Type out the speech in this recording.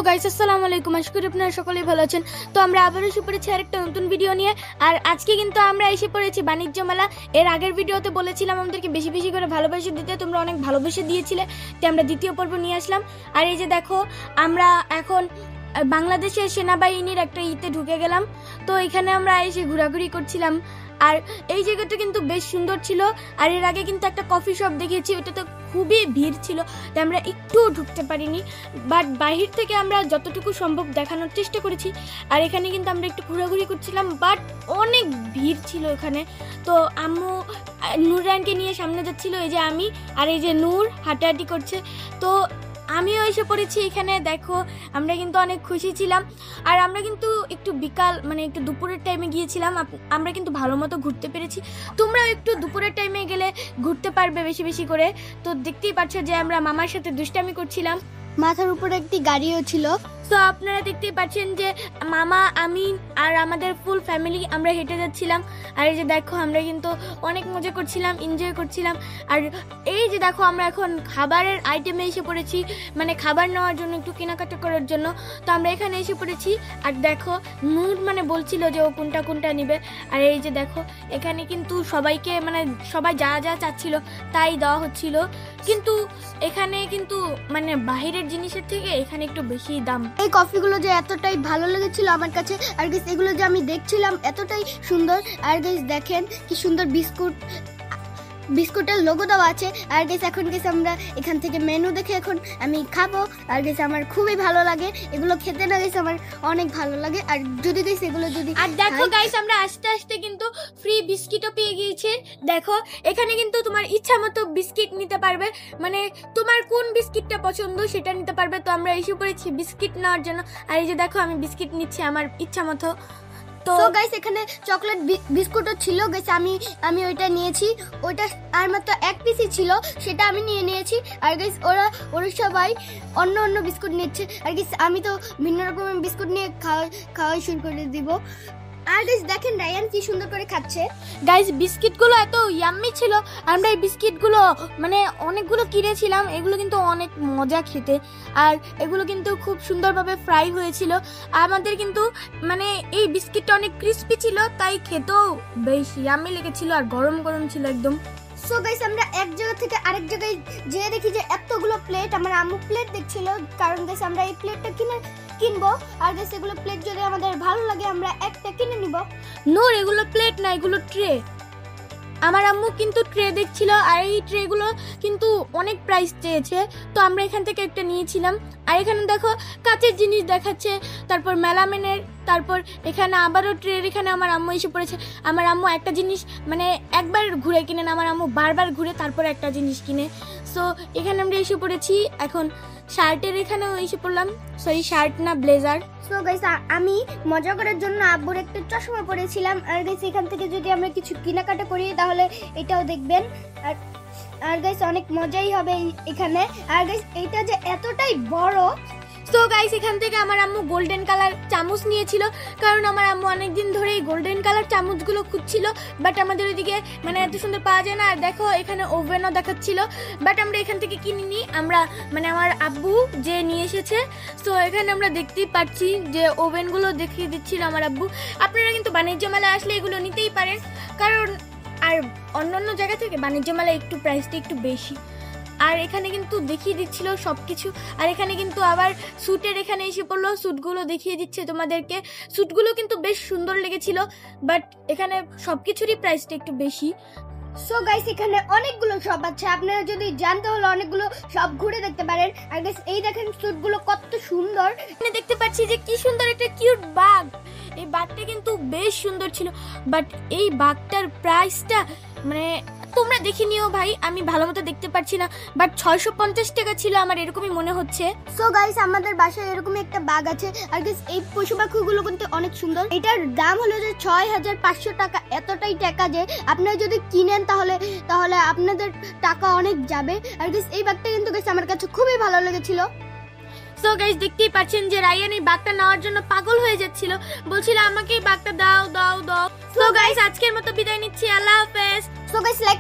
Guys আসসালামু আলাইকুম, আশা করি আপনারা সকলেই ভালো আছেন। তো আমরা আবার এসে পড়েছি আরেকটা নতুন ভিডিও নিয়ে। আর আজকে কিন্তু আমরা এসে পড়েছি বাণিজ্য মেলা। এর আগের ভিডিওতে বলেছিলাম আমাদেরকে বেশি বেশি করে ভালোবাসা দিতে, তোমরা অনেক ভালোবেসে দিয়েছিলে, তো আমরা দ্বিতীয় পর্ব নিয়ে আসলাম। আর এই যে দেখো, আমরা এখন বাংলাদেশের সেনাবাহিনীর একটা ইতে ঢুকে গেলাম। তো এখানে আমরা এসে ঘোরাঘুরি করছিলাম। আর এই জায়গাটা কিন্তু বেশ সুন্দর ছিল। আর এর আগে কিন্তু একটা কফি শপ দেখেছি, ওটা তো খুবই ভিড় ছিল, তাই আমরা একটুও ঢুকতে পারিনি। বাট বাহির থেকে আমরা যতটুকু সম্ভব দেখানোর চেষ্টা করেছি। আর এখানে কিন্তু আমরা একটু ঘোরাঘুরি করছিলাম, বাট অনেক ভিড় ছিল এখানে। তো আম্মু নুরানকে নিয়ে সামনে যাচ্ছিল, এই যে আমি আর এই যে নূর হাঁটাহাঁটি করছে। তো আমিও এসে পড়েছি এখানে। দেখো, আমরা কিন্তু অনেক খুশি ছিলাম। আর আমরা কিন্তু একটু বিকাল মানে একটু দুপুরের টাইমে গিয়েছিলাম, আমরা কিন্তু ভালো মতো ঘুরতে পেরেছি। তোমরাও একটু দুপুরের টাইমে গেলে ঘুরতে পারবে বেশি বেশি করে। তো দেখতেই পাচ্ছ যে আমরা মামার সাথে দুষ্টামি করছিলাম, মাথার উপরে একটি গাড়িও ছিল। তো আপনারা দেখতেই পাচ্ছেন যে মামা, আমি আর আমাদের ফুল ফ্যামিলি আমরা হেঁটে যাচ্ছিলাম। আর এই যে দেখো, আমরা কিন্তু অনেক মজা করছিলাম, এনজয় করছিলাম। আর এই যে দেখো, আমরা এখন খাবারের আইটেমে এসে পড়েছি, মানে খাবার নেওয়ার জন্য, একটু কেনাকাটা করার জন্য। তো আমরা এখানে এসে পড়েছি। আর দেখো, নূর মানে বলছিল যে ও কোনটা কোনটা নিবে। আর এই যে দেখো, এখানে কিন্তু সবাইকে মানে সবাই যা যা চাচ্ছিল তাই দেওয়া হচ্ছিল। কিন্তু এখানে কিন্তু মানে বাহিরের জিনিসের থেকে এখানে একটু বেশি দাম। এই কফিগুলো যে এতটাই ভালো লেগেছিল আমার কাছে, আর গাইস এগুলো যে আমি দেখছিলাম এতটাই সুন্দর। আর গাইস দেখেন কি সুন্দর বিস্কুটের লোগো দেওয়া আছে। আর গাইস এখন গাইস আমরা এখান থেকে মেনু দেখে এখন আমি খাবো। আর গাইস আমার খুবই ভালো লাগে এগুলো খেতে, না গাইস আমার অনেক ভালো লাগে। আর যদি গাইস এগুলো যদি আর দেখো গাইস, আমরা আস্তে আস্তে কিন্তু ফ্রি বিস্কিটও পেয়ে গিয়েছি। দেখো, এখানে কিন্তু তোমার ইচ্ছা মতো বিস্কিট নিতে পারবে, মানে তোমার কোন বিস্কিটটা পছন্দ সেটা নিতে পারবে। তো আমরা এসে পড়েছি বিস্কিট নেওয়ার জন্য। আর এই যে দেখো, আমি বিস্কিট নিচ্ছি আমার ইচ্ছা মতো। তো গাইস এখানে চকলেট বিস্কুটও ছিল গাইস, আমি ওইটা নিয়েছি। ওইটা আর মাত্র এক পিসই ছিল, সেটা আমি নিয়েছি। আর গাইস ওরা সবাই অন্য অন্য বিস্কুট নিচ্ছে। আর গাইস আমি তো ভিন্ন রকমের বিস্কুট নিয়ে খাওয়া শুরু করে দিব। আর গাইস দেখেন রায়ান কি সুন্দর করে খাচ্ছে। গাইস বিস্কিটগুলো এত ইয়াম্মি ছিল, আমরা এই বিস্কিটগুলো মানে অনেকগুলো কিনেছিলাম। এগুলো কিন্তু অনেক মজা খেতে, আর এগুলো কিন্তু খুব সুন্দরভাবে ফ্রাই হয়েছিল। আমাদের কিন্তু মানে এই বিস্কিটটা অনেক ক্রিস্পি ছিল, তাই খেতেও বেশ ইয়াম্মি লেগেছিল, আর গরম গরম ছিল একদম। সো গাইস আমরা এক জায়গা থেকে আরেক জায়গায় যেয়ে দেখি যে এতগুলো প্লেট। আমার আম্মু প্লেট দেখছিল, কারণ গাইস আমরা এই প্লেটটা কিনবো। আর গাইস এগুলো প্লেট যদি আমাদের ভালো লাগে আমরা একটা কিনে নিব। নূর, এগুলো প্লেট না, এগুলো ট্রে। আমার আম্মু কিন্তু ট্রে দেখছিল, আর এই ট্রেগুলো কিন্তু অনেক প্রাইস চেয়েছে। তো আমরা এখান থেকে একটা নিয়েছিলাম। আর এখানে দেখো কাচের জিনিস দেখাচ্ছে, তারপর মেলামেনের, তারপর এখানে আবারও ট্রের এখানে আমার আম্মু এসে পড়েছে। আমার আম্মু একটা জিনিস মানে একবার ঘুরে কিনে না, আমার আম্মু বারবার ঘুরে তারপর একটা জিনিস কিনে। সো এখানে আমরা এসে পড়েছি এখন শার্টের এখানেও এসে পড়লাম, সরি শার্ট না ব্লেজার। সো গাইস আমি মজা করার জন্য আব্বুর একটা চশমা পরেছিলাম। আর গাইস এখান থেকে যদি আমরা কিছু কেনাকাটা করি তাহলে এটাও দেখবেন। আর গাইস অনেক মজাই হবে এখানে। আর গাইস এইটা যে এতটাই বড়। তো গাইস এখান থেকে আমার আম্মু গোল্ডেন কালার চামচ নিয়েছিল, কারণ আমার আম্মু অনেকদিন ধরে এই গোল্ডেন কালার চামচগুলো খুঁজছিল, বাট আমাদের ওইদিকে মানে এত সুন্দর পাওয়া যায় না। আর দেখো এখানে ওভেনও দেখাচ্ছিল, বাট আমরা এখান থেকে কিনিনি, আমরা মানে আমার আব্বু যে নিয়ে এসেছে। তো এখানে আমরা দেখতেই পাচ্ছি যে ওভেনগুলো দেখিয়ে দিচ্ছিল আমার আব্বু। আপনারা কিন্তু বাণিজ্য মেলায় আসলে এগুলো নিতেই পারেন, কারণ আর অন্যান্য জায়গা থেকে বাণিজ্য মেলায় একটু প্রাইসটা একটু বেশি। আর এখানে কিন্তু দেখিয়ে দিচ্ছিল সবকিছু। আর এখানে কিন্তু আবার স্যুটের এখানে এসে পড়লো, স্যুটগুলো দেখিয়ে দিচ্ছে তোমাদেরকে। স্যুটগুলো কিন্তু বেশ সুন্দর লেগেছিল, বাট এখানে সবকিছুরই প্রাইসটা একটু বেশি। সো গাইস এখানে অনেকগুলো শপ আছে, আপনারা যদি জানতে হলে অনেকগুলো শপ ঘুরে দেখতে পারেন। আর গাইস এই দেখেন স্যুটগুলো কত সুন্দর। এখানে দেখতে পাচ্ছি যে কি সুন্দর একটা কিউট বাগ। এই বাগটা কিন্তু বেশ সুন্দর ছিল, বাট এই বাগটার প্রাইসটা মানে তোমরা দেখে নিও ভাই, আমি ভালো মতো দেখতে পাচ্ছি না, বাট 650 টাকা ছিল আমার, এরকমই মনে হচ্ছে। সো গাইস আমাদের বাসায় এরকম একটা বাগ আছে। আর গাইস এই পশু পাখিগুলো কিন্তু অনেক সুন্দর। এটার দাম হলো যে 6500 টাকা। এতটাই টাকা যে আপনারা যদি কিনেন তাহলে আপনাদের টাকা অনেক যাবে। আর গাইস এই বাগটা কিন্তু গাইস আমার কাছে খুবই ভালো লেগেছিল। সো গাইস দেখতেই পাচ্ছেন যে রায়ান এই বাগটা নেওয়ার জন্য পাগল হয়ে যাচ্ছিল, বলছিল আমাকে এই বাগটা দাও দাও দাও। সো গাইস আজকের মতো বিদায় নিচ্ছি, আল্লাহ হাফেজ। So guys like